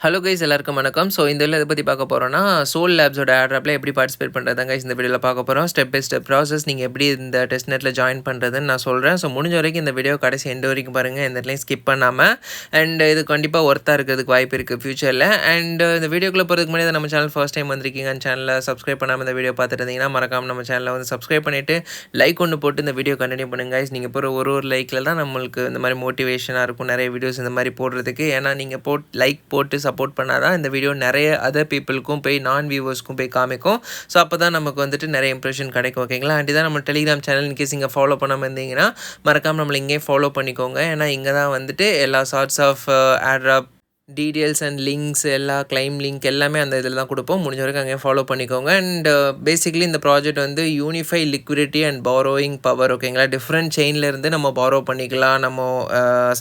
Hello guys எல்லாருக்கும் வணக்கம். So இந்த இதில் எதை பற்றி பார்க்க போகிறோன்னா SoulLabஸோட ஏர்ட்ராப்பில் எப்படி பார்ட்டிசிபேட் பண்ணுறதுங்க கைஸ் இந்த வீடியோவில் பார்க்க போகிறோம். ஸ்டெப் பை ஸ்டெப் ப்ராசஸ் நீங்கள் எப்படி இந்த டெஸ்ட்நெட்டில் ஜாயின் பண்ணுறதுன்னு நான் சொல்கிறேன். ஸோ முடிஞ்ச வரைக்கும் இந்த வீடியோ கடைசி எண்டு வரைக்கும் பாருங்கள், எந்த இடத்துலையும் ஸ்கிப் பண்ணாமல். அண்ட் இது கண்டிப்பாக ஒர்த்தாக இருக்கிறதுக்கு வாய்ப்பு இருக்குது ஃபியூச்சரில். அண்ட் இந்த வீடியோக்குள்ளே போகிறதுக்கு முன்னாடி நம்ம சேனல் ஃபர்ஸ்ட் டைம் வந்திருக்கீங்க, சேனலில் சப்ஸ்கிரைப் பண்ணாமல் இந்த வீடியோ பார்த்துட்டு இருந்தீங்கன்னா மறக்காமல் நம்ம சேனலில் வந்து சப்ஸ்கிரைப் பண்ணிவிட்டு லைக் ஒன்று போட்டு இந்த வீடியோ கண்டினியூ பண்ணுங்க கைஸ். நீங்கள் போகிற ஒரு லைக்கில் தான் நம்மளுக்கு இந்த மாதிரி மோட்டிவேஷனாக இருக்கும் நிறைய வீடியோஸ் இந்த மாதிரி போடுறதுக்கு. ஏன்னா நீங்கள் லைக் போட்டு சப்போர்ட் பண்ணால் தான் இந்த வீடியோ நிறைய அதர் பீப்புளுக்கும் போய் நான் வியூவர்ஸ்க்கும் போய் காமிக்கும். ஸோ அப்போ தான் நமக்கு வந்துட்டு நிறைய இம்ப்ரெஷன் கிடைக்கும். ஓகேங்களா? அண்ட் இதான் நம்ம டெலிகிராம் சேனல் இன்கேஸ் இங்கே ஃபாலோ பண்ணாமல் இருந்தீங்கன்னா மறக்காமல் நம்மளை இங்கே ஃபாலோ பண்ணிக்கோங்க. ஏன்னா இங்கே தான் வந்துட்டு எல்லா sorts of airdrop details and links claim link எல்லாமே அந்த இதில் தான் கொடுப்போம். முடிஞ்ச வரைக்கும் அங்கே ஃபாலோ பண்ணிக்கோங்க. அண்ட் பேசிக்கலி இந்த ப்ராஜெக்ட் வந்து unify liquidity and borrowing power. ஓகேங்களா? டிஃப்ரெண்ட் செயின்லேருந்து நம்ம பாரோ பண்ணிக்கலாம், நம்ம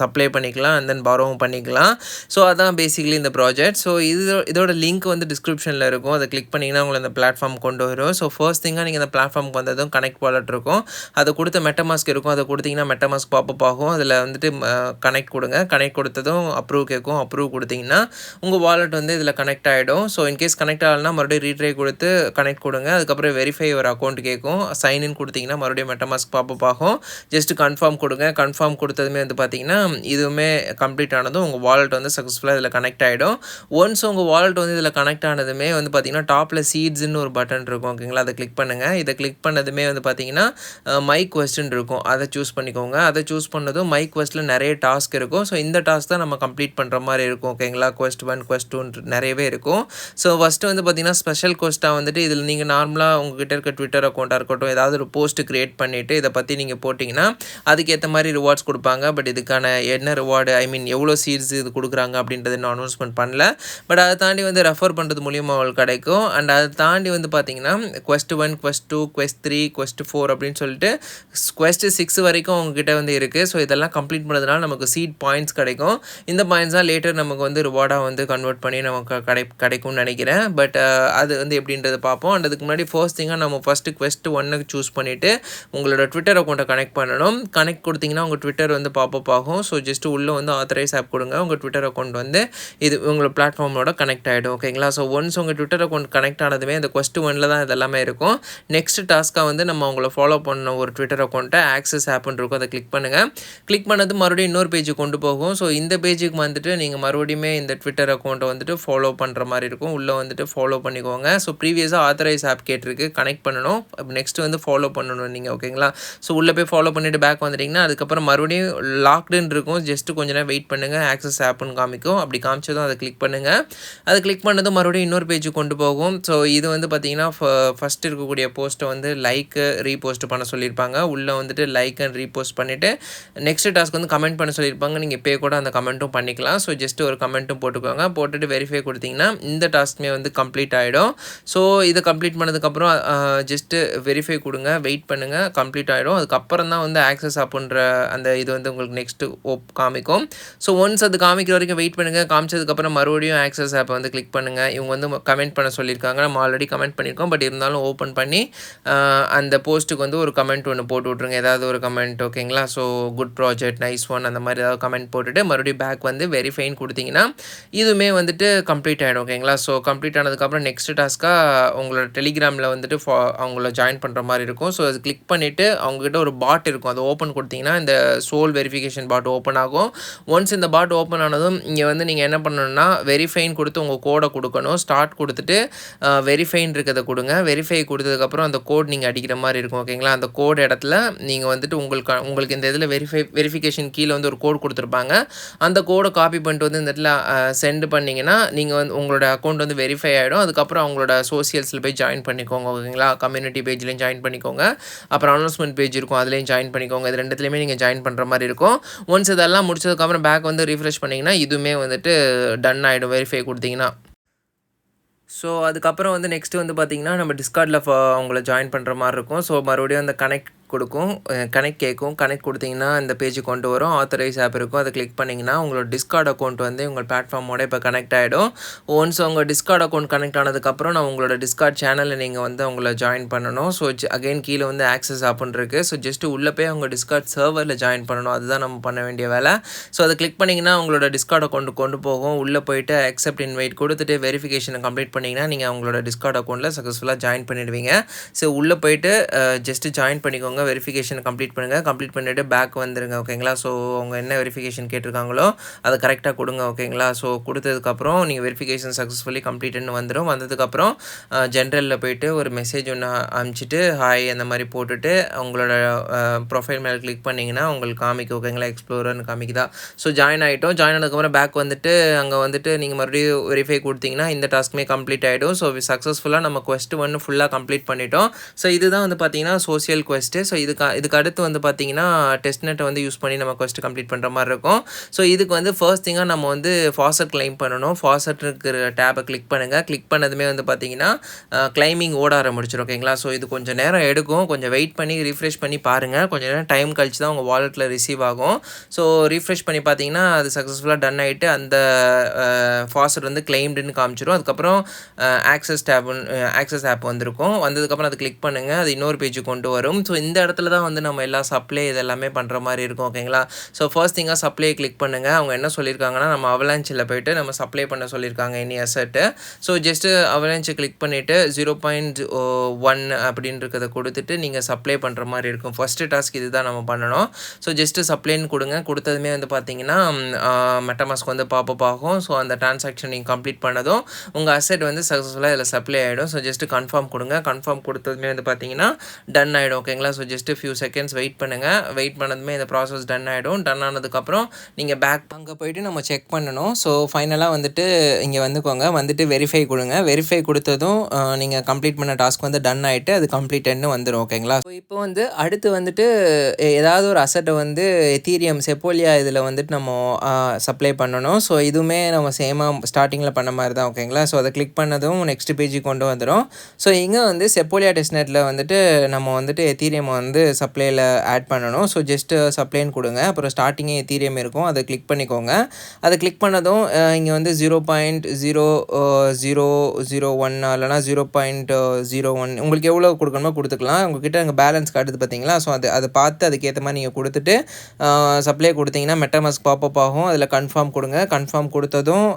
சப்ளை பண்ணிக்கலாம், அண்ட் தென் பாரோவும் பண்ணிக்கலாம். ஸோ அதான் பேசிக்கலி இந்த ப்ராஜெக்ட். ஸோ இதோட லிங்க் வந்து டிஸ்கிரிப்ஷனில் இருக்கும். அதை கிளிக் பண்ணிங்கன்னா உங்களை அந்த பிளாட்ஃபார்ம் கொண்டு வரும். ஸோ ஃபர்ஸ்ட் திங்காக நீங்கள் அந்த பிளாட்ஃபார்முக்கு வந்ததும் கனெக்ட் வாலெட் இருக்கும், அதை கொடுத்த மெட்டமாஸ்க் இருக்கும். அதை கொடுத்தீங்கன்னா மெட்டமாஸ்க் பாப்பப் ஆகும். அதில் வந்துட்டு கனெக்ட் கொடுங்க. கனெக்ட் கொடுத்ததும் அப்ரூவ் கேட்கும். அப்ரூவ் கொடுத்தீங்கன்னா உங்கள் வாலெட் வந்து இதில் கனெக்ட் ஆகிடும். ஸோ இன்கேஸ் கனெக்ட் ஆகலைன்னா மறுபடியும் ரீட்ரை கொடுத்து கனெக்ட் கொடுங்க. அதுக்கப்புறம் வெரிஃபை ஒரு அக்கௌண்ட் கேட்கும். சைன்இன் கொடுத்தீங்கன்னா மறுபடியும் மெட்டமாஸ்க் பாப்பப் ஆகும். ஜஸ்ட் கன்ஃபார்ம் கொடுங்க. கன்ஃபார்ம் கொடுத்ததுமே வந்து பார்த்தீங்கன்னா இதுவுமே கம்ப்ளீட் ஆனதும் உங்கள் வாலெட் வந்து சக்ஸஸ்ஃபுல்லாக இதில் கனெக்ட் ஆகிடும். ஒன்ஸ் உங்கள் வாலெட் வந்து இதில் கனெக்ட் ஆனதுமே வந்து பார்த்தீங்கன்னா டாப்பில் சீட்ஸ்ன்னு ஒரு பட்டன் இருக்கும். ஓகேங்களா? அதை கிளிக் பண்ணுங்கள். இதை கிளிக் பண்ணதுமே வந்து பார்த்தீங்கன்னா மை கொஸ்டின் இருக்கும், அதை சூஸ் பண்ணிக்கோங்க. அதை சூஸ் பண்ணதும் மை கொஸ்டில் நிறைய டாஸ்க் இருக்கும். ஸோ இந்த டாஸ்க் தான் நம்ம கம்ப்ளீட் பண்ணுற மாதிரி இருக்கும். ஓகேங்களா? quest 1 quest 2 நிறையவே இருக்கும். ஸோ ஃபஸ்ட்டு வந்து பார்த்தீங்கன்னா ஸ்பெஷல் கொஸ்ட்டாக வந்துட்டு இதில் நீங்கள் நார்மலாக உங்ககிட்ட இருக்க ட்விட்டர் அக்கௌண்ட்டாக இருக்கட்டும், ஏதாவது ஒரு போஸ்ட் க்ரியேட் பண்ணிவிட்டு இதை பற்றி நீங்கள் போட்டிங்கன்னா அதுக்கேற்ற மாதிரி ரிவார்ட்ஸ் கொடுப்பாங்க. பட் இதுக்கான என்ன ரிவார்டு எவ்வளோ சீட்ஸ் இது கொடுக்குறாங்க அப்படின்றது இன்னும் அனௌன்ஸ்மெண்ட் பண்ணல. பட் அதை தாண்டி வந்து ரெஃபர் பண்ணுறது மூலியமாக அவங்களுக்கு கிடைக்கும். அண்ட் அதை தாண்டி வந்து பார்த்தீங்கன்னா quest 1 quest 2 quest 3 quest 4 அப்படின்னு சொல்லிட்டு quest 6 வரைக்கும் உங்ககிட்ட வந்து இருக்குது. ஸோ இதெல்லாம் கம்ப்ளீட் பண்ணுறதுனால நமக்கு சீட் பாயிண்ட்ஸ் கிடைக்கும். இந்த பாயிண்ட்ஸ் தான் லேட்டர் நமக்கு வந்து ரிவார்டாக வந்து கன்வெர்ட் பண்ணி நமக்கு கிடைக்கும்னு நினைக்கிறேன். பட் அது வந்து எப்படின்றத பார்ப்போம். அண்ட் அதுக்கு முன்னாடி ஃபர்ஸ்ட் திங்காக நம்ம ஃபஸ்ட்டு quest 1 சூஸ் பண்ணிவிட்டு உங்களோட ட்விட்டர் அக்கௌண்ட்டை கனெக்ட் பண்ணணும். கனெக்ட் கொடுத்தீங்கன்னா உங்கள் ட்விட்டர் வந்து பாப்பப் ஆகும். ஸோ ஜஸ்ட்டு உள்ளே வந்து ஆத்தரைஸ் ஆப் கொடுங்க. உங்கள் ட்விட்டர் அக்கௌண்ட் வந்து இது உங்களோட பிளாட்ஃபார்மோட கனெக்ட் ஆகிடும். ஓகேங்களா? ஸோ ஒன்ஸ் உங்கள் ட்விட்டர் அக்கௌண்ட் கனெக்ட் ஆனதுமே அந்த quest 1 தான் இது எல்லாமே இருக்கும். நெக்ஸ்ட் டாஸ்க்காக வந்து நம்ம உங்களை ஃபாலோ பண்ண ஒரு ட்விட்டர் அக்கௌண்ட்டை ஆக்சஸ் ஆப்னு இருக்கும், அதை கிளிக் பண்ணுங்கள். கிளிக் பண்ணது மறுபடியும் இன்னொரு பேஜுக்கு கொண்டு போகும். ஸோ இந்த பேஜுக்கு வந்துட்டு நீங்கள் மறுபடியுமே இந்த ட்விட்டர் அக்கௌண்ட்டை வந்துட்டு ஃபாலோ பண்ணுற மாதிரி இருக்கும். உள்ளே வந்துட்டு ஃபாலோ பண்ணிக்கோங்க. ஸோ ப்ரீவியஸாக ஆத்தரைஸ் ஆப் கேட்டிருக்கு, கனெக்ட் பண்ணணும். நெக்ஸ்ட்டு வந்து ஃபாலோ பண்ணணும் நீங்கள். ஓகேங்களா? ஸோ உள்ளே போய் ஃபாலோ பண்ணிவிட்டு பேக் வந்துட்டிங்கன்னா அதுக்கப்புறம் மறுபடியும் லாக்டுன்னு இருக்கும். ஜஸ்ட்டு கொஞ்ச நேரம் வெயிட் பண்ணுங்கள், ஆக்சஸ் ஆப்னு காமிக்கும். அப்படி காமிச்சதும் அதை கிளிக் பண்ணுங்கள். அதை கிளிக் பண்ணதும் மறுபடியும் இன்னொரு பேஜுக்கு கொண்டு போகும். ஸோ இது வந்து பார்த்தீங்கன்னா ஃபஸ்ட்டு இருக்கக்கூடிய போஸ்ட்டை வந்து ரீபோஸ்ட் பண்ண சொல்லியிருப்பாங்க. உள்ளே வந்துட்டு லைக் அண்ட் ரீபோஸ்ட் பண்ணிவிட்டு நெக்ஸ்ட் டாஸ்க் வந்து கமெண்ட் பண்ண சொல்லியிருப்பாங்க. நீங்கள் இப்போ கூட அந்த கமெண்ட்டும் பண்ணிக்கலாம். ஸோ ஜஸ்ட்டு ஒரு கமெண்ட்டும் போட்டுக்கோங்க. போட்டுட்டு வெரிஃபை கொடுத்தீங்கன்னா இந்த டாஸ்க்குமே வந்து கம்ப்ளீட் ஆகிடும். ஸோ இதை கம்ப்ளீட் பண்ணதுக்கப்புறம் ஜஸ்ட்டு வெரிஃபை கொடுங்க, வெயிட் பண்ணுங்கள், கம்ப்ளீட் ஆகிடும். அதுக்கப்புறம் தான் வந்து ஆக்சஸ் அப்படின்ற அந்த இது வந்து உங்களுக்கு நெக்ஸ்ட்டு காமிக்கும். ஸோ ஒன்ஸ் அது காமிக்கிற வரைக்கும் வெயிட் பண்ணுங்கள். காமிச்சதுக்கப்புறம் மறுபடியும் ஆக்சஸ் ஆப்பை வந்து கிளிக் பண்ணுங்கள். இவங்க வந்து கமெண்ட் பண்ண சொல்லியிருக்காங்க. நம்ம ஆல்ரெடி கமெண்ட் பண்ணியிருக்கோம். பட் இருந்தாலும் ஓப்பன் பண்ணி அந்த போஸ்ட்டுக்கு வந்து ஒரு கமெண்ட் ஒன்று போட்டு விட்ருங்க, ஏதாவது ஒரு கமெண்ட். ஓகேங்களா? So good project, nice one, அந்த மாதிரி ஏதாவது கமெண்ட் போட்டுட்டு மறுபடியும் பேக் வந்து வெரிஃபைன்னு கொடுத்தீங்கன்னா இதுவுமே வந்துட்டு கம்ப்ளீட் ஆகிடும். ஓகேங்களா? ஸோ கம்ப்ளீட் ஆனதுக்கப்புறம் நெக்ஸ்ட் டாஸ்க்காக உங்களோட டெலிகிராமில் வந்துட்டு அவங்கள ஜாயின் பண்ணுற மாதிரி இருக்கும். ஸோ அது கிளிக் பண்ணிவிட்டு அவங்ககிட்ட ஒரு பாட் இருக்கும், அதை ஓப்பன் கொடுத்தீங்கன்னா இந்த சோல் வெரிஃபிகேஷன் பாட் ஓப்பன் ஆகும். ஒன்ஸ் இந்த பாட் ஓப்பன் ஆனதும் இங்கே வந்து நீங்கள் என்ன பண்ணணும்னா வெரிஃபைன்னு கொடுத்து உங்கள் கோடை கொடுக்கணும். ஸ்டார்ட் கொடுத்துட்டு வெரிஃபைன்னு இருக்கிறத கொடுங்க. வெரிஃபை கொடுத்ததுக்கப்புறம் அந்த கோட் நீங்கள் அடிக்கிற மாதிரி இருக்கும். ஓகேங்களா? அந்த கோட் இடத்துல நீங்கள் வந்துட்டு உங்களுக்கு இந்த இதில் வெரிஃபிகேஷன் கீழே வந்து ஒரு கோட் கொடுத்துருப்பாங்க. அந்த கோடை காப்பி பண்ணிட்டு வந்து இந்த இடத்துல சென்ட் பண்ணிங்கன்னா நீங்கள் வந்து உங்களோட அக்கௌண்ட் வந்து வெரிஃபை ஆகிடும். அதுக்கப்புறம் அவங்களோட சோசியல்ஸில் போய் ஜாயின் பண்ணிக்கோங்க. ஓகேங்களா? கம்யூனிட்டி பேஜ்லேயும் ஜாயின் பண்ணிக்கோங்க. அப்புறம் அனௌன்ஸ்மெண்ட் பேஜ் இருக்கும், அதுலேயும் ஜாயின் பண்ணிக்கோங்க. இது ரெண்டுத்துலேயுமே நீங்கள் ஜாயின் பண்ணுற மாதிரி இருக்கும். ஒன்ஸ் இதெல்லாம் முடிச்சதுக்கப்புறம் பேக் வந்து ரீஃப்ரெஷ் பண்ணிங்கன்னா இதுவுமே வந்துட்டு டன் ஆகிடும், வெரிஃபை கொடுத்தீங்கன்னா. ஸோ அதுக்கப்புறம் வந்து நெக்ஸ்ட்டு வந்து பார்த்திங்கன்னா நம்ம டிஸ்கார்டில் அவங்கள ஜாயின் பண்ணுற மாதிரி இருக்கும். ஸோ மறுபடியும் அந்த கொடுக்கும், கனெக்ட் கேட்கும். கனெக்ட் கொடுத்தீங்கன்னா இந்த பேஜுக்கு கொண்டு வரும். ஆத்தரைஸ் ஆப் இருக்கும், அதை கிளிக் பண்ணிங்கன்னா உங்களோட டிஸ்கார்ட் அக்கௌண்ட் வந்து உங்கள் பிளாட்ஃபார்மோட இப்போ கனெக்ட் ஆகிடும். ஒன்ஸ் உங்கள் டிஸ்கார்ட் அக்கௌண்ட் கனெக்ட் ஆனதுக்கப்புறம் நான் உங்களோட டிஸ்கார்ட் சேனலில் நீங்கள் வந்து அவங்கள ஜாயின் பண்ணணும். ஸோ அகைன் கீழே வந்து ஆக்சஸ் ஆப்னு இருக்குது. ஸோ ஜஸ்ட்டு உள்ளே போய் அவங்க டிஸ்கார்ட் சர்வரில் ஜாயின் பண்ணணும். அதுதான் நம்ம பண்ண வேண்டிய வேலை. ஸோ அதை கிளிக் பண்ணிங்கன்னா உங்களோட டிஸ்கார்ட் அக்கௌண்ட் கொண்டு போகும். உள்ளே போயிட்டு அக்செப்ட் இன்வைட் கொடுத்துட்டு வெரிஃபிகேஷனை கம்ப்ளீட் பண்ணிங்கன்னா நீங்கள் உங்களோட டிஸ்கார்ட் அக்கௌண்ட்டில் சக்ஸஸ்ஃபுல்லாக ஜாயின் பண்ணிடுவீங்க. ஸோ உள்ளே போயிட்டு ஜஸ்ட்டு ஜாயின் பண்ணிக்கோங்க. வெரிஃபிகேஷன் கம்ப்ளீட் பண்ணுங்கள். கம்ப்ளீட் பண்ணிவிட்டு பேக் வந்துடுங்க. ஓகேங்களா? ஸோ அவங்க என்ன வெரிஃபிகேஷன் கேட்டிருக்காங்களோ அதை கரெக்டாக கொடுங்க. ஓகேங்களா? ஸோ கொடுத்ததுக்கப்புறம் நீங்கள் வெரிஃபிகேஷன் சக்ஸஸ்ஃபுல்லி கம்ப்ளீட்னு வந்துடும். வந்ததுக்கப்புறம் ஜென்ரலில் போயிட்டு ஒரு மெசேஜ் ஒன்று அனுப்பிச்சிட்டு ஹாய் அந்த மாதிரி போட்டுட்டு உங்களோட ப்ரொஃபைல் மேலே கிளிக் பண்ணிங்கன்னா உங்களுக்கு காமிக்கும். ஓகேங்களா? எக்ஸ்ப்ளோரர்னு காமிக்குதா? ஸோ ஜாயின் ஆகிட்டோம். ஜாயின் ஆனதுக்கப்புறம் பேக் வந்துட்டு அங்கே வந்துட்டு நீங்கள் மறுபடியும் வெரிஃபை கொடுத்தீங்கன்னா இந்த டாஸ்க்குமே கம்ப்ளீட் ஆகிடும். ஸோ சக்ஸஸ்ஃபுல்லாக நம்ம குவெஸ்ட் 1 ஃபுல்லாக கம்ப்ளீட் பண்ணிட்டோம். ஸோ இதுதான் வந்து பார்த்தீங்கன்னா சோசியல் குவெஸ்ட்டு. ஸோ இதுக்கு அடுத்து வந்து பார்த்தீங்கன்னா டெஸ்ட்நெட்டை வந்து யூஸ் பண்ணி நம்ம குவெஸ்ட் கம்ப்ளீட் பண்ணுற மாதிரி இருக்கும். ஸோ இதுக்கு வந்து ஃபர்ஸ்ட் திங்காக நம்ம வந்து ஃபாசட் கிளைம் பண்ணணும். ஃபாசட் இருக்கிற டேபை கிளிக் பண்ணுங்கள். கிளிக் பண்ணதுமே வந்து பார்த்தீங்கன்னா கிளைமிங் ஓட ஆரம்பிச்சிடும். ஓகேங்களா? ஸோ இது கொஞ்சம் நேரம் எடுக்கும். கொஞ்சம் வெயிட் பண்ணி ரீஃப்ரெஷ் பண்ணி பாருங்கள். கொஞ்சம் நேரம் டைம் கழிச்சு தான் உங்கள் வாலெட்டில் ரிசீவ் ஆகும். ஸோ ரீஃப்ரெஷ் பண்ணி பார்த்தீங்கன்னா அது சக்ஸஸ்ஃபுல்லாக டன் ஆகிட்டு அந்த ஃபாசட் வந்து கிளைம்டுன்னு காமிச்சிடும். அதுக்கப்புறம் ஆக்சஸ் ஆப் வந்திருக்கும். வந்ததுக்கப்புறம் அதை கிளிக் பண்ணுங்கள். அது இன்னொரு பேஜுக்கு கொண்டு வரும். ஸோ இந்த இடத்துல தான் வந்து நம்ம எல்லா சப்ளை இதெல்லாமே பண்ணுற மாதிரி இருக்கும். ஓகேங்களா? ஸோ ஃபர்ஸ்ட் திங்காக சப்ளை கிளிக் பண்ணுங்கள். அவங்க என்ன சொல்லியிருக்காங்கன்னா நம்ம அவலான்ச்சில் போய்ட்டு நம்ம சப்ளை பண்ண சொல்லியிருக்காங்க எனி அசெட்டு. ஸோ ஜஸ்ட்டு அவலான்ச்சை கிளிக் பண்ணிவிட்டு 0.1 அப்படின்றத கொடுத்துட்டு நீங்கள் சப்ளை பண்ணுற மாதிரி இருக்கும். ஃபஸ்ட்டு டாஸ்க் இது தான் நம்ம பண்ணணும். ஸோ ஜஸ்ட்டு சப்ளைன்னு கொடுங்க. கொடுத்ததுமே வந்து பார்த்தீங்கன்னா மெட்டமாஸ்க் வந்து பாப்பப் ஆகும். ஸோ அந்த டிரான்சாக்ஷன் நீங்கள் கம்ப்ளீட் பண்ணதும் உங்கள் அசெட் வந்து சக்ஸஸ்ஃபுல்லாக இதில் சப்ளை ஆகிடும். ஸோ ஜஸ்ட்டு கன்ஃபார்ம் கொடுங்க. கன்ஃபார்ம் கொடுத்ததுமே வந்து பார்த்தீங்கன்னா டன் ஆகிடும். ஓகேங்களா? So just few seconds wait பண்ணுங்கள். வெயிட் பண்ணதுமே இந்த ப்ராசஸ் டன் ஆகிடும். டன் ஆனதுக்கப்புறம் நீங்கள் பேக் அங்கே போய்ட்டு நம்ம செக் பண்ணணும். ஸோ ஃபைனலாக வந்துட்டு இங்கே வந்துக்கோங்க. வந்துட்டு வெரிஃபை கொடுங்க. வெரிஃபை கொடுத்ததும் நீங்கள் கம்ப்ளீட் பண்ண டாஸ்க் வந்து டன் ஆகிட்டு அது கம்ப்ளீட்டட்னு வந்துடும். ஓகேங்களா? ஸோ இப்போ வந்து அடுத்து வந்துட்டு ஏதாவது ஒரு அசட்டை வந்து எத்தீரியம் செப்போலியா இதில் வந்துட்டு நம்ம சப்ளை பண்ணணும். ஸோ இதுவுமே நம்ம சேமாக ஸ்டார்டிங்கில் பண்ண மாதிரி தான். ஓகேங்களா? ஸோ அதை கிளிக் பண்ணதும் நெக்ஸ்ட் பேஜுக்கு கொண்டு வந்துடும். ஸோ இங்கே வந்து செப்போலியா டெஸ்ட்நெட்டில் வந்துட்டு நம்ம வந்துட்டு எத்தீரியம் வந்து சப்ளையில் ஆட் பண்ணணும். ஸோ ஜஸ்ட்டு சப்ளைன்னு கொடுங்க. அப்புறம் ஸ்டார்டிங்கே எத்தீரியம் இருக்கும், அதை கிளிக் பண்ணிக்கோங்க. அதை கிளிக் பண்ணதும் இங்கே வந்து 0.0001 இல்லைனா 0.01 உங்களுக்கு எவ்வளோ கொடுக்கணுமோ கொடுத்துக்கலாம். உங்கள்கிட்ட அங்கே பேலன்ஸ் காட்டுது பார்த்தீங்களா? ஸோ அதை பார்த்து அதுக்கேற்ற மாதிரி நீங்கள் கொடுத்துட்டு சப்ளை கொடுத்தீங்கன்னா மெட்டமாஸ்க் பாப்பப் ஆகும். அதில் கன்ஃபார்ம் கொடுங்க. கன்ஃபார்ம் கொடுத்ததும்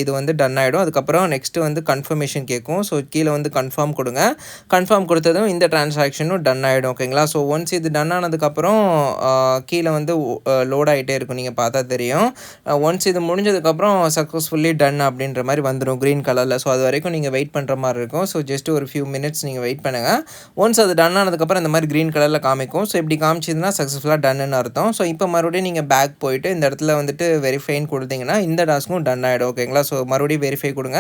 இது வந்து டன் ஆகிடும். அதுக்கப்புறம் நெக்ஸ்ட்டு வந்து கன்ஃபர்மேஷன் கேட்கும். ஸோ கீழே வந்து கன்ஃபார்ம் கொடுங்க. கன்ஃபார்ம் கொடுத்ததும் இந்த டிரான்சாக்ஷனும் டன் ஆகிடும். ஓகேங்களா? ஸோ ஒன்ஸ் இது டன் ஆனதுக்கப்புறம் கீழே வந்து லோட் ஆகிட்டே இருக்கும். நீங்கள் பார்த்தா தெரியும். ஒன்ஸ் இது முடிஞ்சதுக்கப்புறம் சக்ஸஸ்ஃபுல்லி டன் அப்படின்ற மாதிரி வந்துடும் க்ரீன் கலரில். ஸோ அது வரைக்கும் நீங்கள் வெயிட் பண்ணுற மாதிரி இருக்கும். ஸோ ஜஸ்ட் ஒரு ஃபியூ மினிட்ஸ் நீங்கள் வெயிட் பண்ணுங்கள். ஒன்ஸ் அது டன் ஆனதுக்கப்புறம் இந்த மாதிரி க்ரீன் கலரில் காமிக்கும். ஸோ இப்படி காமிச்சதுன்னா சக்ஸஸ்ஃபுல்லாக டன்னு அர்த்தம். ஸோ இப்போ மறுபடியும் நீங்கள் பேக் போயிட்டு இந்த இடத்துல வந்துட்டு வெரிஃபைன்னு கொடுத்தீங்கன்னா இந்த டாஸ்க்கும் டன் ஆகிடும். ஓகேங்களா? ஸோ மறுபடியும் வெரிஃபை கொடுங்க.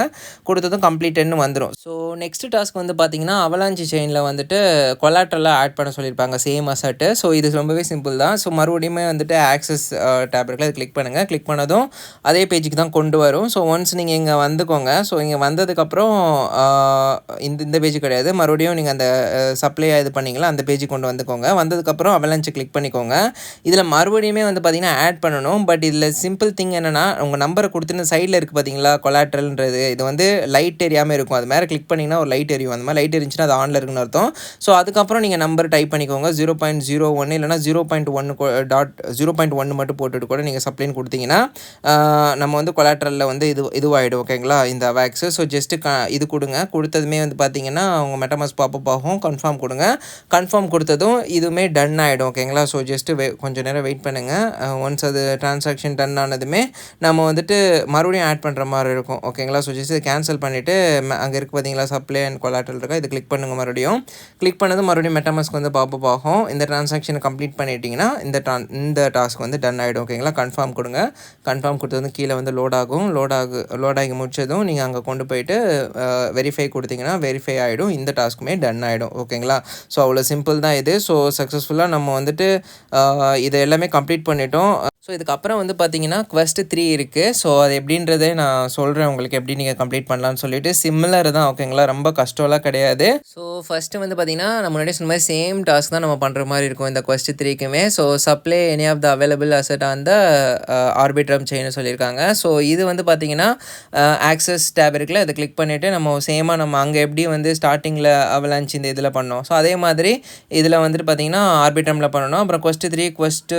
கொடுத்ததும் கம்ப்ளீட்டட்னு வந்துடும். ஸோ நெக்ஸ்ட் டாஸ்க் வந்து பார்த்தீங்கன்னா அவலாஞ்சி செயினில் வந்துட்டு கொலாட்ரலாக ஆட் பண்ண சொல்லியிருப்பாங்க சேம் அசட்டு. ஸோ இது ரொம்பவே சிம்பிள் தான். ஸோ மறுபடியும் வந்துட்டு ஆக்சஸ் டேப் இருக்குல்ல, அது கிளிக் பண்ணுங்கள். கிளிக் பண்ணதும் அதே பேஜுக்கு தான் கொண்டு வரும். ஸோ ஒன்ஸ் நீங்கள் இங்கே வந்துக்கோங்க. ஸோ இங்கே வந்ததுக்கப்புறம் இந்த பேஜ் கிடையாது, மறுபடியும் நீங்கள் அந்த சப்ளை இது பண்ணிங்களா அந்த பேஜுக்கு கொண்டு வந்துக்கோங்க. வந்ததுக்கப்புறம் அவலான்ச்சு கிளிக் பண்ணிக்கோங்க. இதில் மறுபடியுமே வந்து பார்த்தீங்கன்னா ஆட் பண்ணணும். பட் இதில் சிம்பிள் திங் என்னென்னா உங்கள் நம்பரை கொடுத்துன்னு சைடில் இருக்குது பார்த்தீங்களா கொலாட்ரல்ன்றது, இது வந்து லைட் எரியாமல் இருக்கும். அது மேலே கிளிக் பண்ணிங்கன்னா ஒரு லைட் எரியும். அந்த மாதிரி லைட் எரிஞ்சுன்னா அது ஆனில் இருக்குன்னு அர்த்தம். ஸோ அதுக்கப்புறம் நீங்கள் நம்பர் டைப் பண்ணிக்கோங்க. 0.01 இல்லைனா 0.1 மட்டும் போட்டுட்டு கூட நீங்கள் சப்ளைன்னு கொடுத்தீங்கன்னா நம்ம வந்து கொலாட்ரலில் வந்து இதுவாகிடும். ஓகேங்களா? இந்த வேக்ஸு. ஸோ ஜஸ்ட்டு இது கொடுங்க. கொடுத்ததுமே வந்து பார்த்தீங்கன்னா உங்கள் மெட்டமாஸ்க் பாப்பப் ஆகும். கன்ஃபார்ம் கொடுங்க. கன்ஃபார்ம் கொடுத்ததும் இதுவுமே டன் ஆகிடும். ஓகேங்களா? ஸோ ஜஸ்ட்டு கொஞ்சம் நேரம் வெயிட் பண்ணுங்கள். ஒன்ஸ் அது டிரான்சாக்ஷன் டன் ஆனதுமே நம்ம வந்துட்டு மறுபடியும் ஆட் பண்ணுற மாதிரி இருக்கும். ஓகேங்களா? ஸோ ஜஸ்ட் கேன்சல் பண்ணிவிட்டு அங்கே இருக்குது பார்த்தீங்களா சப்ளை அண்ட் கொலாட்ரல் இருக்கா, இது கிளிக் பண்ணுங்கள். மறுபடியும் கிளிக் பண்ணது மறுபடியும் மெட்டமாஸ்க் வந்து பாப்பப் ஆகும். இந்த டிரான்சாக்ஷனை கம்ப்ளீட் பண்ணிட்டீங்கன்னா இந்த டாஸ்க் வந்து டன் ஆகிடும். ஓகேங்களா? கன்ஃபார்ம் கொடுங்க. கன்ஃபார்ம் கொடுத்தது கீழே வந்து லோட் ஆகி முடிச்சதும் நீங்கள் அங்கே கொண்டு போயிட்டு வெரிஃபை கொடுத்தீங்கன்னா வெரிஃபை ஆகிடும். இந்த டாஸ்க்குமே டன் ஆகிடும். ஓகேங்களா? ஸோ அவ்வளோ சிம்பிள் தான் இது. ஸோ சக்ஸஸ்ஃபுல்லாக நம்ம வந்துட்டு இதை எல்லாமே கம்ப்ளீட் பண்ணிட்டோம். ஸோ இதுக்கப்புறம் வந்து பார்த்தீங்கன்னா Quest 3 இருக்குது. ஸோ அது எப்படின்றதே நான் சொல்கிறேன் உங்களுக்கு எப்படி நீங்கள் கம்ப்ளீட் பண்ணலான்னு சொல்லிட்டு. சிமிலர் தான் ஓகேங்களா, ரொம்ப கஷ்டம்லாம் கிடையாது. ஸோ ஃபஸ்ட்டு வந்து பார்த்தீங்கன்னா நம்ம முன்னாடி சொன்ன மாதிரி சேம் டாஸ்க் தான் நம்ம பண்ணுற மாதிரி இருக்கும் இந்த Quest 3க்குமே. So supply any of the available asset on the Arbitrum செயின்னு சொல்லியிருக்காங்க. ஸோ இது வந்து பார்த்தீங்கன்னா ஆக்சஸ் டேப் இருக்குல்ல, அதை கிளிக் பண்ணிவிட்டு நம்ம சேமாக நம்ம அங்கே எப்படி வந்து ஸ்டார்டிங்கில் அவலான்ச் இந்த இதில் பண்ணோம். ஸோ அதே மாதிரி இதில் வந்துட்டு பார்த்தீங்கன்னா ஆர்பிட்ரமில் பண்ணணும். அப்புறம் Quest 3 Quest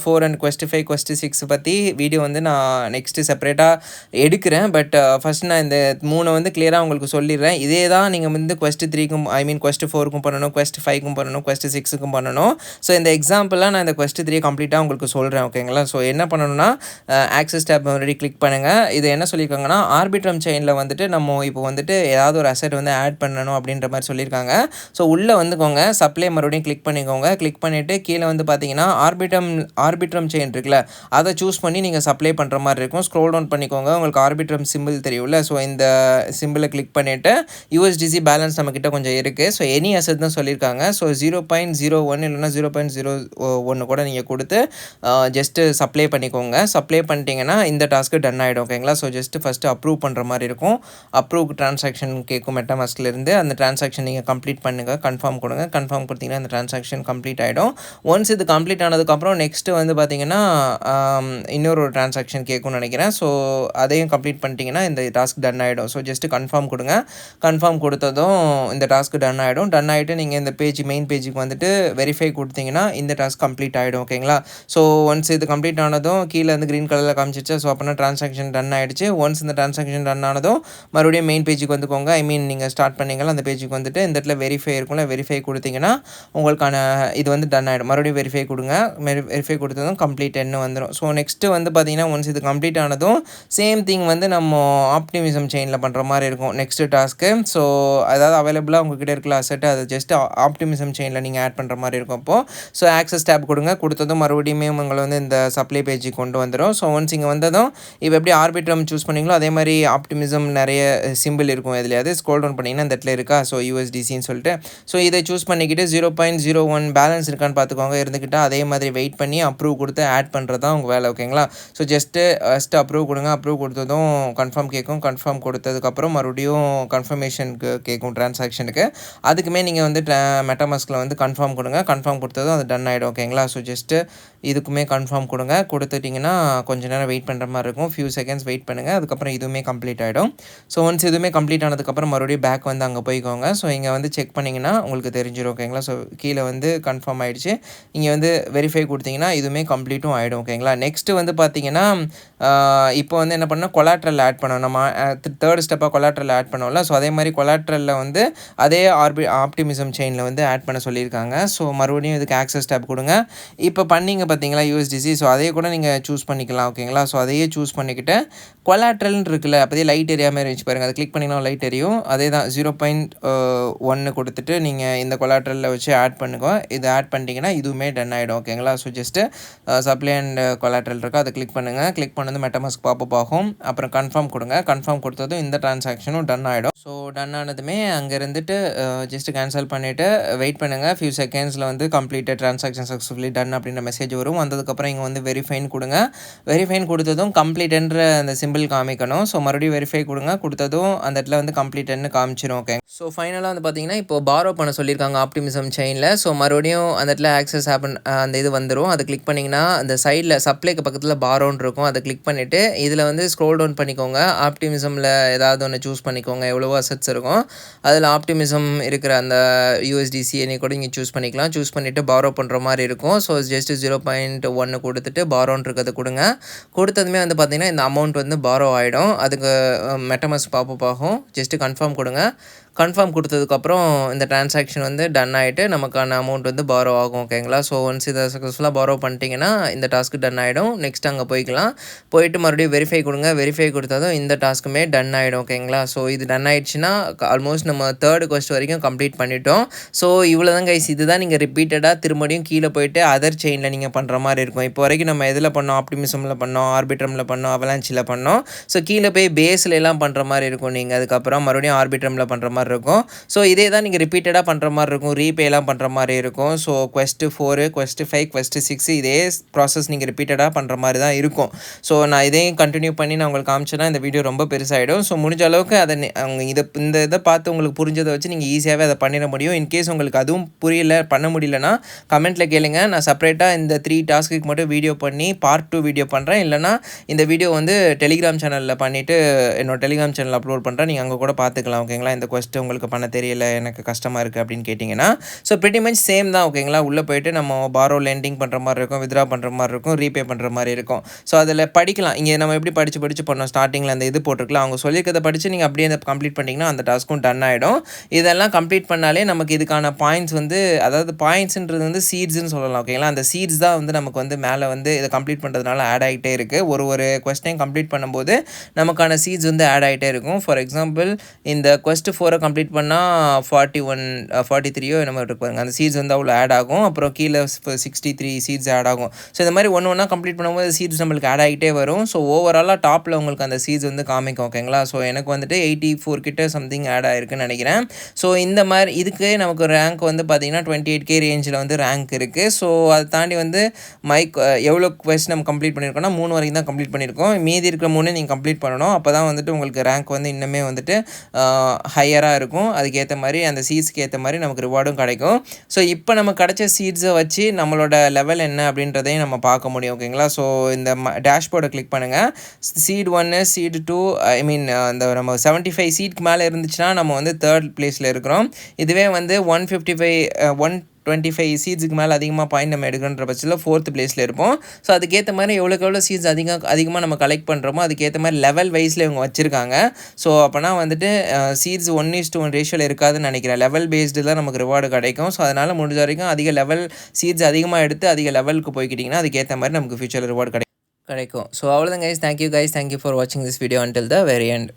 4 and Quest 5 Quest 6 பற்றி வீடியோ வந்து நான் நெக்ஸ்ட்டு செப்பரேட்டாக எடுக்கிறேன். பட் ஃபஸ்ட் நான் இந்த 3 வந்து கிளியராக உங்களுக்கு சொல்லிடுறேன். இதே தான் நீங்கள் வந்து Quest 3க்கும் Quest 4க்கும் பண்ணணும், Quest 5க்கும் பண்ணணும், Quest 6க்கும் பண்ணணும். ஸோ இந்த எக்ஸாம்பிளாக நான் இந்த Quest 3 கம்ப்ளீட்டாக உங்களுக்கு சொல்கிறேன் ஓகேங்களா. ஸோ என்ன பண்ணணும்னா ஆக்சஸ் டேப் ஆல்ரெடி கிளிக் பண்ணுங்கள். இது என்ன சொல்லியிருக்காங்கன்னா ஆர்பிட்ரம் செயினில் வந்துட்டு நம்ம இப்போ வந்துட்டு ஏதாவது ஒரு அசெட் வந்து ஆட் பண்ணணும் அப்படின்ற மாதிரி சொல்லியிருக்காங்க. ஸோ உள்ளே வந்துக்கோங்க, சப்ளை மறுபடியும் கிளிக் பண்ணிக்கோங்க. கிளிக் பண்ணிவிட்டு கீழே வந்து பார்த்தீங்கன்னா ஆர்பிட்ரம் செயின் இருக்குல்ல, அதை சூஸ் பண்ணி நீங்கள் சப்ளை பண்ணுற மாதிரி இருக்கும். ஸ்க்ரோல் டவுன் பண்ணிக்கோங்க, உங்களுக்கு ஆர்பிட்ரம் சிம்பிள் தெரியும்ல. ஸோ இந்த சிம்பிளை கிளிக் பண்ணிவிட்டு USDC பேலன்ஸ் நம்மக்கிட்ட கொஞ்சம் இருக்குது. ஸோ எனி அசெட் தான் சொல்லியிருக்காங்க. ஸோ 0.01 இல்லைனா 0.01 கூட நீங்கள் கொடுத்து ஜஸ்ட்டு சப்ளை பண்ணிக்கோங்க. சப்ளை பண்ணிட்டீங்கன்னா இந்த டாஸ்க்கு டன் ஆகிடும் ஓகேங்களா. ஸோ ஜஸ்ட்டு ஃபஸ்ட்டு அப்ரூவ் பண்ணுற மாதிரி இருக்கும். அப்ரூவ் ட்ரான்சாக்ஷன் கேட்கும் மெட்டாமாஸ்க்லேருந்து. அந்த ட்ரான்சாக்ஷன் நீங்கள் கம்ப்ளீட் பண்ணுங்கள், கன்ஃபார்ம் கொடுங்க. கன்ஃபார்ம் கொடுத்தீங்கன்னா அந்த ட்ரான்சாக்ஷன் கம்ப்ளீட் ஆகிடும். ஒன்ஸ் இது கம்ப்ளீட் ஆனதுக்கப்புறம் நெக்ஸ்ட்டு வந்து பார்த்தீங்கன்னா இன்னொரு ட்ரான்சாக்ஷன் கேட்கும்னு நினைக்கிறேன். ஸோ அதையும் கம்ப்ளீட் பண்ணிட்டீங்கன்னா இந்த டாஸ்க் டன் ஆகிடும். ஸோ ஜஸ்ட்டு கன்ஃபார்ம் கொடுங்க. கன்ஃபார்ம் கொடுத்ததும் இந்த டாஸ்க்கு டன் ஆகிடும். டன் ஆகிட்டு நீங்கள் இந்த மெயின் பேஜுக்கு வந்துட்டு வெரிஃபை கொடுத்தீங்கன்னா இந்த டாஸ்க் கம்ப்ளீட் ஆகிடும் ஓகேங்களா. ஸோ ஒன்ஸ் இது கம்ப்ளீட் ஆனதும் கீழே வந்து க்ரீன் கலரில் காமிச்சிச்சு. ஸோ அப்படின்னா ட்ரான்சாக்ஷன் டன் ஆகிடுச்சு. ஒன்ஸ் இந்த ட்ரான்சாக்ஷன் டன் ஆனதும் மறுபடியும் மெயின் பேஜுக்கு வந்துக்கோங்க. நீங்கள் ஸ்டார்ட் பண்ணீங்களா அந்த பேஜுக்கு வந்துட்டு இந்த இடத்துல வெரிஃபை இருக்கும்ல, வெரிஃபை கொடுத்தீங்கன்னா உங்களுக்கான இது வந்து டன் ஆகிடும். மறுபடியும் வெரிஃபை கொடுங்க. வெரிஃபை கொடுத்ததும் கம்ப்ளீட் வந்துடும். ஸோ நெக்ஸ்ட்டு வந்து பார்த்தீங்கன்னா ஒன்ஸ் இது கம்ப்ளீட் ஆனதும் சேம் திங் வந்து நம்ம ஆப்டிமிசம் செயினில் பண்ணுற மாதிரி இருக்கும் நெக்ஸ்ட்டு டாஸ்க்கு. ஸோ அதாவது அவைலபிளாக உங்ககிட்ட இருக்கிற அசெட்டு அது ஜஸ்ட் ஆப்டிமிசம் செயினில் நீங்கள் ஆட் பண்ணுற மாதிரி இருக்கும். அப்போது ஸோ ஆக்சஸ் டேப் கொடுங்க. கொடுத்ததும் மறுபடியும் உங்களை வந்து இந்த சப்ளை பேஜுக்கு கொண்டு வந்துடும். ஸோ ஒன்ஸ் இங்கே வந்ததும் இப்போ எப்படி ஆர்பிட்ரம் சூஸ் பண்ணிங்களோ அதே மாதிரி ஆப்டிமிசம் நிறைய சிம்பிள் இருக்கும் எதுலையாவது. ஸ்க்ரோல் டவுன் பண்ணிங்கன்னா இந்த இடத்துல இருக்கா, ஸோ USDCன்னு சொல்லிட்டு. ஸோ இதை சூஸ் பண்ணிக்கிட்டு 0.01 பேலன்ஸ் இருக்கான்னு பார்த்துக்கோங்க. இருந்துக்கிட்டால் அதே மாதிரி வெயிட் பண்ணி அப்ரூவ் கொடுத்து ஆட் பண்ணுறது தான் உங்கள் வேலை ஓகேங்களா. ஸோ ஜஸ்ட்டு அப்ரூவ் கொடுங்க. அப்ரூவ் கொடுத்ததும் கன்ஃபார்ம் கேட்கும். கன்ஃபார்ம் கொடுத்ததுக்கப்புறம் மறுபடியும் கன்ஃபர்மேஷனுக்கு கேட்கும் ட்ரான்சாக்ஷனுக்கு. அதுக்குமே நீங்கள் வந்து மெட்டாமாஸ்கில் வந்து கன்ஃபார்ம் கொடுங்க. கன்ஃபார்ம் கொடுத்ததும் அது டன் ஆகிடும் ஓகேங்களா. ஸோ ஜஸ்ட்டு இதுக்குமே கன்ஃபார்ம் கொடுங்க. கொடுத்துட்டிங்கன்னா கொஞ்சம் நேரம் வெயிட் பண்ணுற மாதிரி இருக்கும். ஃபியூ செகண்ட்ஸ் வெயிட் பண்ணுங்கள். அதுக்கப்புறம் இதுவுமே கம்ப்ளீட் ஆகிடும். ஸோ ஒன்ஸ் இதுவுமே கம்ப்ளீட் ஆனதுக்கப்புறம் மறுபடியும் பேக் வந்து அங்கே போய்க்கோங்க. ஸோ இங்கே வந்து செக் பண்ணிங்கன்னா உங்களுக்கு தெரிஞ்சிடும் ஓகேங்களா. ஸோ கீழே வந்து கன்ஃபார்ம் ஆகிடுச்சு. இங்கே வந்து வெரிஃபை கொடுத்தீங்கன்னா இதுவுமே கம்ப்ளீட்டும் ஆகிடும் ஓகேங்களா. நெக்ஸ்ட்டு வந்து பார்த்தீங்கன்னா இப்போ வந்து என்ன பண்ணணும், கொலாட்ரல் ஆட் பண்ணணும். நம்ம தேர்ட் ஸ்டெப்பாக கொலாட்ரல் ஆட் பண்ணோம்ல. ஸோ அதே மாதிரி கொலாட்ரலில் வந்து அதே ஆப்டிமிசம் செயினில் வந்து ஆட் பண்ண சொல்லியிருக்காங்க. ஸோ மறுபடியும் இதுக்கு ஆக்சஸ் டேப் கொடுங்க. இப்போ பண்ணிங்க பார்த்தீங்களா USDC. ஸோ அதையே கூட நீங்கள் சூஸ் பண்ணிக்கலாம் ஓகேங்களா. ஸோ அதையே சூஸ் பண்ணிக்கிட்டு கொலாட்ரல்னு இருக்குல்ல, அப்போதே லைட் ஏரியா மாதிரி வச்சு பாருங்கள். அதை கிளிக் பண்ணிங்கன்னா லைட் எரியும். அதே தான் 0.1 கொடுத்துட்டு நீங்கள் இந்த கொலாட்ரலில் வச்சு ஆட் பண்ணுங்க. இது ஆட் பண்ணிட்டீங்கன்னா இதுவுமே டன் ஆகிடும் ஓகேங்களா. So just supply and collateral இருக்கா, அதை கிளிக் பண்ணுங்கள். கிளிக் பண்ணது மெட்டாமாஸ்க் பாப்பப் ஆகும். அப்புறம் கன்ஃபார்ம் கொடுங்க. கன்ஃபார்ம் கொடுத்ததும் இந்த ட்ரான்சாக்ஷனும் டன் ஆகிடும். ஸோ டன் ஆனதுமே அங்கே இருந்துட்டு ஜஸ்ட்டு கேன்சல் பண்ணிவிட்டு வெயிட் பண்ணுங்கள். ஃபியூ செகண்ட்ஸில் வந்து கம்ப்ளீட்டட் ட்ரான்சாக்ஷன் சக்ஸஸ்ஃபுல்லி டன் அப்படின்ற மெசேஜ் வரும். வந்ததுக்கப்புறம் இங்கே வந்து வெரிஃபைன் கொடுங்க. வெரிஃபைன் கொடுத்ததும் கம்ப்ளீட்ன்ற அந்த சிம்பிள் காமிக்கணும். ஸோ மறுபடியும் வெரிஃபை கொடுங்க. கொடுத்ததும் அந்த இடத்துல வந்து கம்ப்ளீட்னு காமிச்சிடும் ஓகே. ஸோ ஃபைனலாக வந்து பார்த்தீங்கன்னா இப்போ பாரோ பண்ண சொல்லியிருக்காங்க ஆப்டிமிசம் செயினில். ஸோ மறுபடியும் அந்த இடத்துல ஆக்சஸ் அந்த இது வந்துடும். அதை கிளிக் பண்ணிங்கன்னா அந்த சைடில் சப்ளைக்கு பக்கத்தில் பாரோன்னு இருக்கும். அதை கிளிக் பண்ணிவிட்டு இதில் வந்து ஸ்க்ரோல் டவுன் பண்ணிக்கோங்க. ஆப்டிமிசமில் ஏதாவது ஒன்று சூஸ் பண்ணிக்கோங்க. எவ்வளவோ அசெட்ஸ் இருக்கும், அதில் ஆப்டிமிசம் இருக்கிற அந்த USDC கூட இங்கே சூஸ் பண்ணிக்கலாம். சூஸ் பண்ணிவிட்டு பாரோ பண்ணுற மாதிரி இருக்கும். ஸோ ஜஸ்ட்டு 0.1 கொடுத்துட்டு பாரோன்னு இருக்கிறத கொடுங்க. கொடுத்ததுமே வந்து பார்த்திங்கன்னா இந்த அமௌண்ட் வந்து பாரோ ஆகிடும். அதுக்கு மெட்டாமாஸ்க் பாப்பப் ஆகும். ஜஸ்ட்டு கன்ஃபார்ம் கொடுங்க. கன்ஃபார்ம் கொடுத்ததுக்கப்புறம் இந்த ட்ரான்சாக்ஷன் வந்து டன் ஆகிட்டு நமக்கான அமௌண்ட் வந்து பாரோ ஆகும் ஓகேங்களா. ஸோ ஒன்ஸ் இதை சக்ஸஸ்ஃபுல்லாக பாரோ பண்ணிட்டீங்கன்னா இந்த டாஸ்க்கு டன் ஆகிடும். நெக்ஸ்ட் அங்கே போய்க்கலாம். போயிட்டு மறுபடியும் வெரிஃபை கொடுங்க. வெரிஃபை கொடுத்ததும் இந்த டாஸ்க்குமே டன் ஆகிடும் ஓகேங்களா. ஸோ இது டன் ஆகிடுச்சுன்னா ஆல்மோஸ்ட் நம்ம தேர்ட் கொஸ்ட் வரைக்கும் கம்ப்ளீட் பண்ணிட்டோம். ஸோ இவ்வளோ தான் கைஸ். இதுதான் நீங்கள் ரிப்பீட்டடாக திரும்படியும் கீழே போயிட்டு அதர் செயினில் நீங்கள் பண்ணுற மாதிரி இருக்கும். இப்போ வரைக்கும் நம்ம எதில் பண்ணோம், ஆப்டிமிசமில் பண்ணோம், ஆர்பிட்ரமில் பண்ணோம், அவலான்ச்சில் பண்ணோம். ஸோ கீழே போய் பேஸில் எல்லாம் பண்ணுற மாதிரி இருக்கும் நீங்கள். அதுக்கப்புறம் மறுபடியும் ஆர்பிட்ரமில் பண்ணுற மாதிரி மாரி இருக்கும். ஸோ இதே தான் நீங்கள் ரிப்பீட்டடாக பண்ணுற மாரி இருக்கும். ரீபேலாம் பண்ணுற மாரி இருக்கும். ஸோ Quest 4, Quest 5, Quest 6 இதே ப்ராசஸ் நீங்கள் ரிப்பீட்டடாக பண்ணுற மாரி தான் இருக்கும். ஸோ நான் இதையும் கண்டினியூ பண்ணி நான் உங்களுக்கு காமிச்சேன்னா இந்த வீடியோ ரொம்ப பெருசாகிடும். ஸோ முடிஞ்ச அளவுக்கு அதை இந்த இதை பார்த்து உங்களுக்கு புரிஞ்சதை வச்சு நீங்கள் ஈஸியாகவே அதை பண்ணிட முடியும். இன்கேஸ் உங்களுக்கு அதுவும் புரியல பண்ண முடியலன்னா கமெண்ட்டில் கேளுங்க. நான் செப்பரேட்டாக இந்த 3 டாஸ்க்கு மட்டும் வீடியோ பண்ணி பார்ட் 2 வீடியோ பண்ணுறேன். இல்லைனா இந்த வீடியோ வந்து டெலிகிராம் சேனலில் பண்ணிவிட்டு என்னோட டெலிகிராம் சேனல் அப்லோட் பண்ணுறேன். நீங்கள் அங்கே கூட பார்த்துக்கலாம். ஓகேங்களா? இந்த கொஸ்ட் உங்களுக்கு பண்ண தெரியல, எனக்கு கஷ்டமாக இருக்குது அப்படின்னு கேட்டிங்கன்னா ஸோ பிரிட்டி மச் சேம் தான். ஓகேங்களா? உள்ளே போய்ட்டு நம்ம பாரோ லெண்டிங் பண்ணுற மாதிரி இருக்கும், வித்ரா பண்ணுற மாதிரி இருக்கும், ரீபே பண்ணுற மாதிரி இருக்கும். ஸோ அதில் படிக்கலாம். இங்கே நம்ம எப்படி படித்து பண்ணோம் ஸ்டார்டிங்கில் அந்த இது போட்டிருக்கலாம். அவங்க சொல்லியிருக்கிறத படித்து நீங்கள் அப்படியே அந்த கம்ப்ளீட் பண்ணிங்கன்னா அந்த டாஸ்க்கும் டன் ஆகிடும். இதெல்லாம் கம்ப்ளீட் பண்ணாலே நமக்கு இதுக்கான பாயிண்ட்ஸ் வந்து, அதாவது பாயிண்ட்ஸ்ன்றது வந்து சீட்ஸ்ன்னு சொல்லலாம். ஓகேங்களா? அந்த சீட்ஸ் தான் வந்து நமக்கு வந்து மேலே வந்து இதை கம்ப்ளீட் பண்ணுறதுனால ஆட் ஆகிட்டே இருக்குது. ஒரு கொஸ்டின் கம்ப்ளீட் பண்ணும்போது நமக்கான சீட்ஸ் வந்து ஆட் ஆகிட்டே இருக்கும். ஃபார் எக்ஸாம்பிள் இந்த Quest 4 கம்ப்ளீட் பண்ணால் 43 என்னமோ இருப்பாங்க. அந்த சீட்ஸ் வந்து அவ்வளோ ஆட் ஆகும். அப்புறம் கீழே 63 சீட்ஸ் ஆட் ஆகும். ஸோ இந்த மாதிரி ஒன்றா கம்ப்ளீட் பண்ணும்போது சீட்ஸ் நம்மளுக்கு ஆட் ஆகிட்டே வரும். ஸோ ஓவராலாக டாப்பில் உங்களுக்கு அந்த சீட்ஸ் வந்து காமிக்கும். ஓகேங்களா? ஸோ எனக்கு வந்துட்டு 84 கிட்ட சம்திங் ஆட் ஆகிருக்குன்னு நினைக்கிறேன். ஸோ இந்த மாதிரி இதுக்கு நமக்கு ரேங்க் வந்து பார்த்தீங்கன்னா 28K ரேஞ்சில் வந்து ரேங்க் இருக்குது. ஸோ அதை தாண்டி வந்து எவ்வளோ கொஸ்ட் நம்ம கம்ப்ளீட் பண்ணியிருக்கோம்னா 3 வரைக்கும் தான் கம்ப்ளீட் பண்ணியிருக்கோம். மீதி இருக்கிற 3 நீங்கள் கம்ப்ளீட் பண்ணணும். அப்போ தான் வந்துட்டு உங்களுக்கு ரேங்க் வந்து இன்னுமே வந்துட்டு ஹையராக இருக்கும். அதுக்கேற்ற மாதிரி அந்த சீட்ஸ்க்கு ஏற்ற மாதிரி நமக்கு ரிவார்டும் கிடைக்கும். ஸோ இப்போ நம்ம கிடைச்ச சீட்ஸை வச்சு நம்மளோட லெவல் என்ன அப்படின்றதையும் நம்ம பார்க்க முடியும். ஓகேங்களா? ஸோ இந்த டேஷ்போர்டை கிளிக் பண்ணுங்கள். சீட் 1, சீட் 2, இந்த நம்ம 75 சீட்க்கு மேலே இருந்துச்சுன்னா நம்ம வந்து 3rd பிளேஸில் இருக்கிறோம். இதுவே வந்து 125 சீட்ஸுக்கு மேலே அதிகமாக பாயிண்ட் நம்ம எடுக்கணுன்ற பட்சத்தில் 4th பிளேஸில் இருப்போம். ஸோ அதுக்கேற்ற மாதிரி எவ்வளோ சீட்ஸ் அதிகமாக நம்ம கலெக்ட் பண்ணுறோமோ அதுக்கேற்ற மாதிரி லெவல் வைஸில் இவங்க வச்சுருக்காங்க. ஸோ அப்போனா வந்துட்டு சீட்ஸ் 1:1 ரேஷியோவில் இருக்காதுன்னு நினைக்கிறேன். லெவல் பேஸ்டு தான் நமக்கு ரிவார்டு கிடைக்கும். ஸோ அதனால் முடிஞ்ச வரைக்கும் அதிக லெவல் சீட்ஸ் அதிகமாக எடுத்து அதிக லெவலுக்கு போய்க்கிட்டிங்கன்னா அதுக்கேற்ற மாதிரி நமக்கு ஃபியூச்சரில் ரிவார்டு கிடைக்கும். ஸோ அவ்வளோதான் guys. Thank you guys. Thank you for வாட்சிங் this video until the very end.